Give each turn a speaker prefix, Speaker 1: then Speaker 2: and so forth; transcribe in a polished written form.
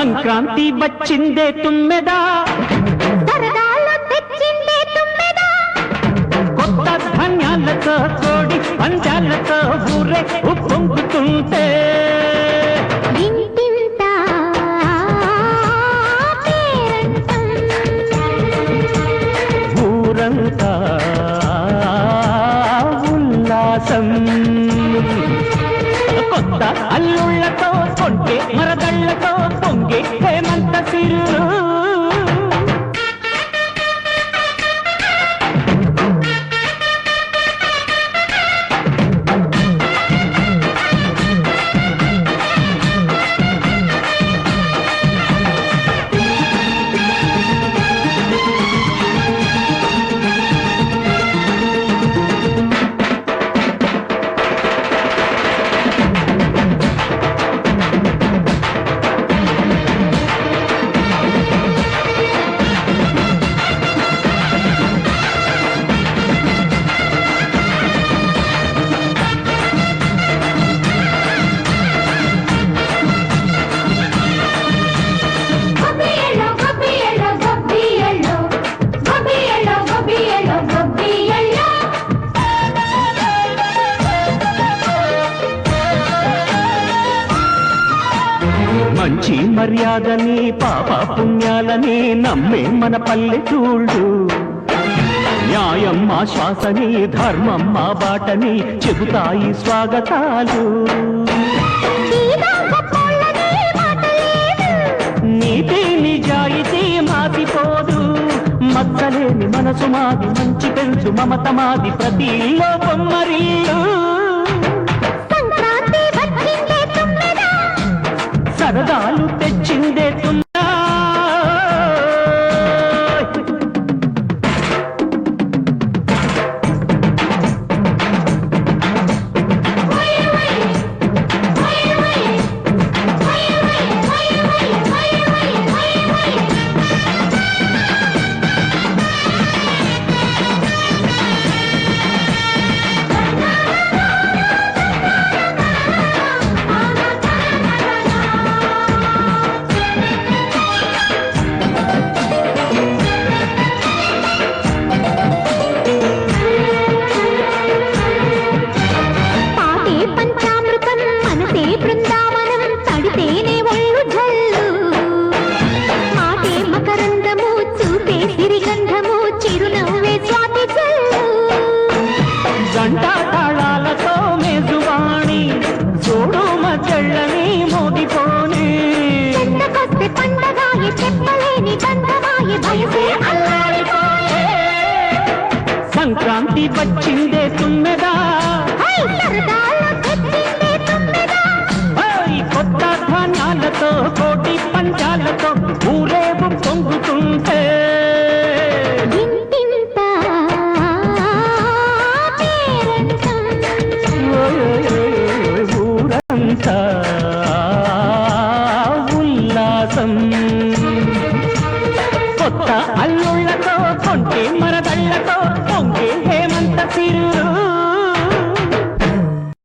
Speaker 1: సంక్రాంతి వచ్చిందే తుమ్మెదా,
Speaker 2: సరదాలు తెచ్చిందే తుమ్మెదా,
Speaker 1: కొత్త ధాన్యాలతో కోడి పంజాలతో ఊరే ఉప్పొంగుతుంటే
Speaker 2: ఇంటింత పేరంటం,
Speaker 1: ఊరంతా ఉల్లాసం. కొత్త అల్లుళ్లతో కొంటే మరదళ్లతో పొంగే హేమంత సిరు. మంచి మర్యాదని పాప పుణ్యాలని నమ్మే మన పల్లెటూళ్ళు, న్యాయం మా శ్వాసని ధర్మం మా బాటని చెబుతాయి స్వాగతాలు. నీతి నిజాయితీ మాసిపోదు, మచ్చలేని మనసు మాది, మంచి పెంచు మమత మాది, ప్రతి ఇల్లో బొమ్మరిల్లు. సరదాలు తెచ్చిందే తుమ్మెదా, గంటా తాళాలతో మేజువాణి చూడు మచ్చళ్ళని మోగిపోని. సంక్రాంతి వచ్చిందే తుమ్మెదా, కొత్త ధాన్యాలతో కోటి పంచాలతో ఊరేగు పొంగుతుంటే ఊరంతా ఉల్లాసం. కొత్త అల్లుళ్లతో కొంటే మరదళ్లతో పొంగే హేమంత సిరు.